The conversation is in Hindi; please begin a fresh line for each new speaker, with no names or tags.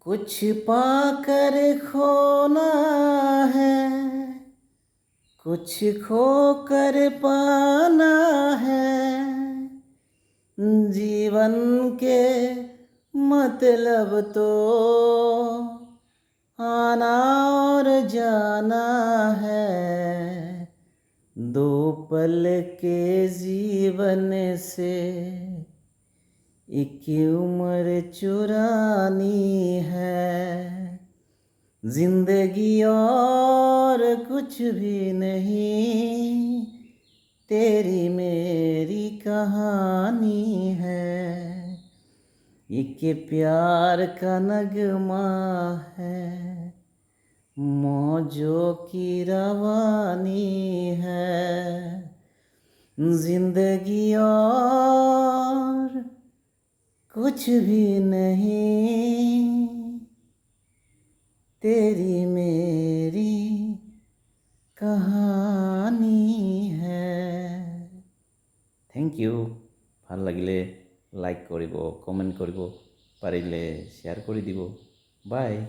कुछ पाकर खोना है, कुछ खोकर पाना है। जीवन के मतलब तो आना और जाना है। दो पल के जीवन से एक उम्र चुरानी है। जिंदगी और कुछ भी नहीं, तेरी मेरी कहानी है। एक प्यार का नगमा है, मौजों की रवानी है। जिंदगी और कुछ भी नहीं, तेरी मेरी कहानी है। Thank you. ভাল লাগিলে লাইক কৰিব, কমেণ্ট কৰিব, পাৰিলে শ্বেয়াৰ কৰি দিব। বাই।